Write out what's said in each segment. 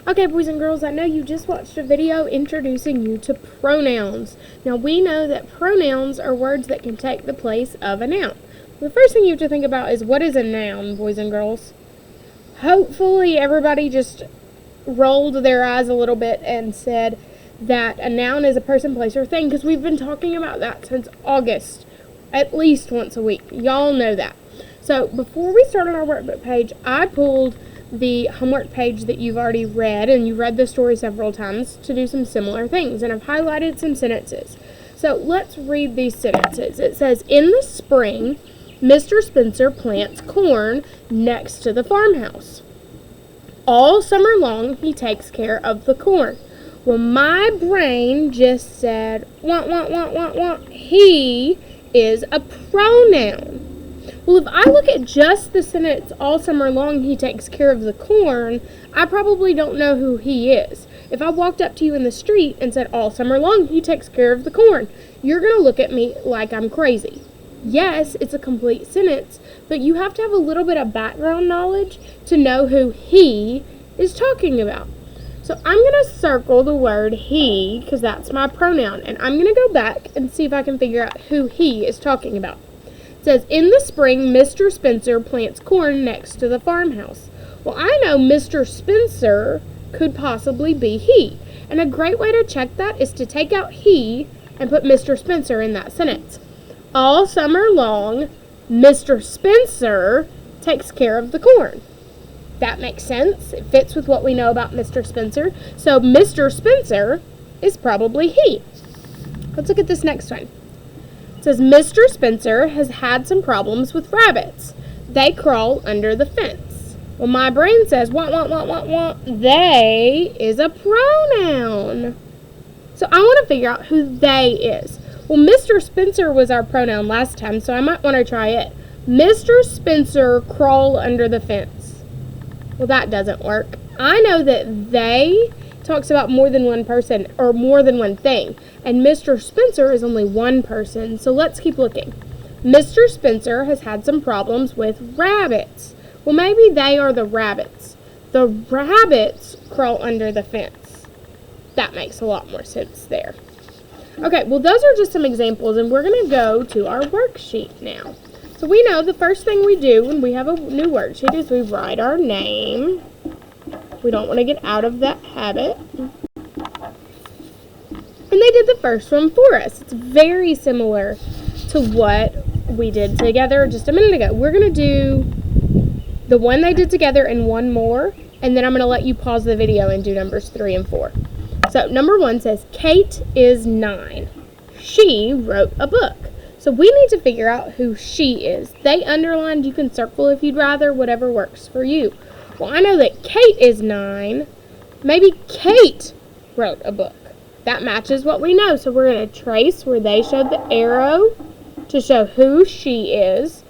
Okay, boys and girls, I know you just watched a video introducing you to pronouns. Now, we know that pronouns are words that can take the place of a noun. The first thing you have to think about is, what is a noun, boys and girls? Hopefully, everybody just rolled their eyes a little bit and said that a noun is a person, place, or thing, because we've been talking about that since August, at least once a week. Y'all know that. So, before we start on our workbook page, I pulled the homework page that you've already read, and you've read the story several times, to do some similar things, and I've highlighted some sentences. So let's read these sentences. It says, in the spring, Mr. Spencer plants corn next to the farmhouse. All summer long, he takes care of the corn. Well, my brain just said, want. He is a pronoun. Well, if I look at just the sentence, all summer long he takes care of the corn, I probably don't know who he is. If I walked up to you in the street and said, all summer long he takes care of the corn, you're going to look at me like I'm crazy. Yes, it's a complete sentence, but you have to have a little bit of background knowledge to know who he is talking about. So I'm going to circle the word he, because that's my pronoun, and I'm going to go back and see if I can figure out who he is talking about. It says, in the spring, Mr. Spencer plants corn next to the farmhouse. Well, I know Mr. Spencer could possibly be he. And a great way to check that is to take out he and put Mr. Spencer in that sentence. All summer long, Mr. Spencer takes care of the corn. That makes sense. It fits with what we know about Mr. Spencer. So Mr. Spencer is probably he. Let's look at this next one. It says, Mr. Spencer has had some problems with rabbits. They crawl under the fence. Well, my brain says, want. They is a pronoun. So I want to figure out who they is. Well, Mr. Spencer was our pronoun last time, so I might want to try it. Mr. Spencer crawl under the fence. Well, that doesn't work. I know that they talks about more than one person or more than one thing, and Mr. Spencer is only one person, so let's keep looking. Mr. Spencer has had some problems with rabbits. Well, maybe they are the rabbits. The rabbits crawl under the fence. That makes a lot more sense there. Okay, well, those are just some examples, and we're going to go to our worksheet now. So we know the first thing we do when we have a new worksheet is we write our name. We don't want to get out of that habit. And they did the first one for us. It's very similar to what we did together just a minute ago. We're going to do the one they did together and one more, and then I'm going to let you pause the video and do numbers 3 and 4. So number 1 says, Kate is 9. She wrote a book. So we need to figure out who she is. They underlined, you can circle if you'd rather, whatever works for you. Well, I know that Kate is 9. Maybe Kate wrote a book. That matches what we know. So we're going to trace where they showed the arrow to show who she is.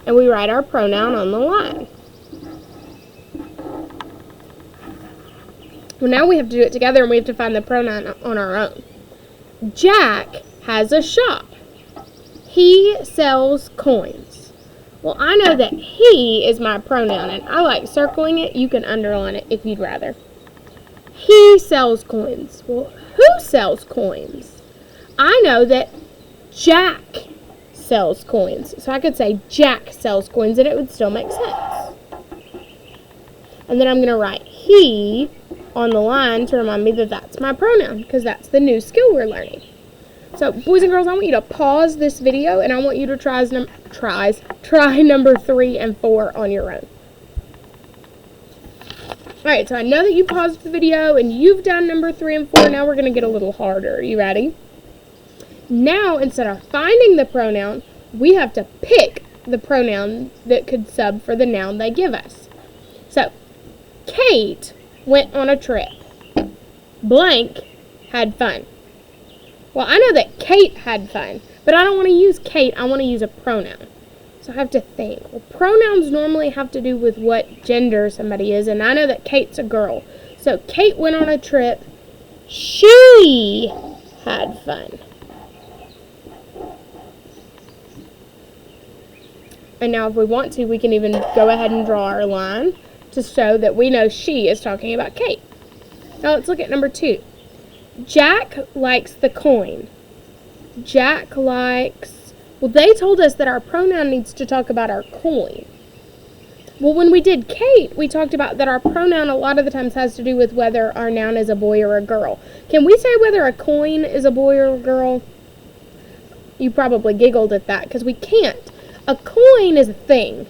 And we write our pronoun on the line. Well, now we have to do it together, and we have to find the pronoun on our own. Jack has a shop. He sells coins. Well, I know that he is my pronoun, and I like circling it. You can underline it if you'd rather. He sells coins. Well, who sells coins? I know that Jack sells coins. So I could say Jack sells coins, and it would still make sense. And then I'm going to write he on the line to remind me that that's my pronoun, because that's the new skill we're learning. So, boys and girls, I want you to pause this video, and I want you to try number 3 and 4 on your own. Alright, so I know that you paused the video, and you've done number 3 and 4. Now we're going to get a little harder. Are you ready? Now, instead of finding the pronoun, we have to pick the pronoun that could sub for the noun they give us. So, Kate went on a trip. Blank had fun. Well, I know that Kate had fun, but I don't want to use Kate. I want to use a pronoun. So I have to think. Well, pronouns normally have to do with what gender somebody is, and I know that Kate's a girl. So Kate went on a trip. She had fun. And now if we want to, we can even go ahead and draw our line to show that we know she is talking about Kate. Now let's look at number 2. Jack likes the coin. Jack likes... Well, they told us that our pronoun needs to talk about our coin. Well, when we did Kate, we talked about that our pronoun a lot of the times has to do with whether our noun is a boy or a girl. Can we say whether a coin is a boy or a girl? You probably giggled at that because we can't. A coin is a thing.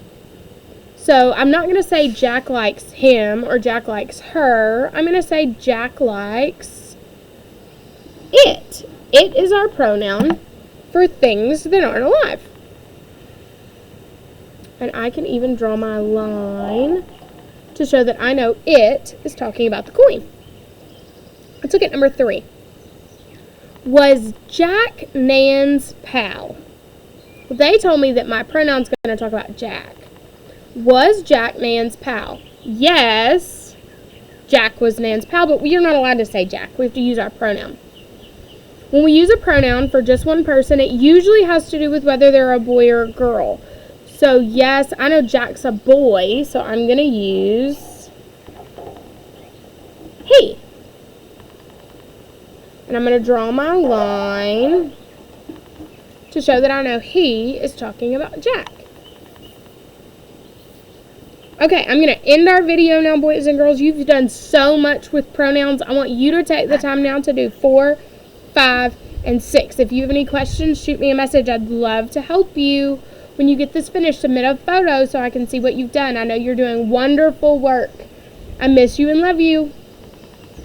So I'm not going to say Jack likes him or Jack likes her. I'm going to say Jack likes it. It is our pronoun for things that aren't alive. And I can even draw my line to show that I know it is talking about the coin. Let's look at number 3. Was Jack Nan's pal? Well, they told me that my pronoun's going to talk about Jack. Was Jack Nan's pal? Yes, Jack was Nan's pal, but we are not allowed to say Jack. We have to use our pronoun. When we use a pronoun for just one person, it usually has to do with whether they're a boy or a girl. So yes, I know Jack's a boy, so I'm going to use he. And I'm going to draw my line to show that I know he is talking about Jack. Okay, I'm going to end our video now, boys and girls. You've done so much with pronouns. I want you to take the time now to do 4, 5, and 6. If you have any questions, shoot me a message. I'd love to help you. When you get this finished, submit a photo so I can see what you've done. I know you're doing wonderful work. I miss you and love you.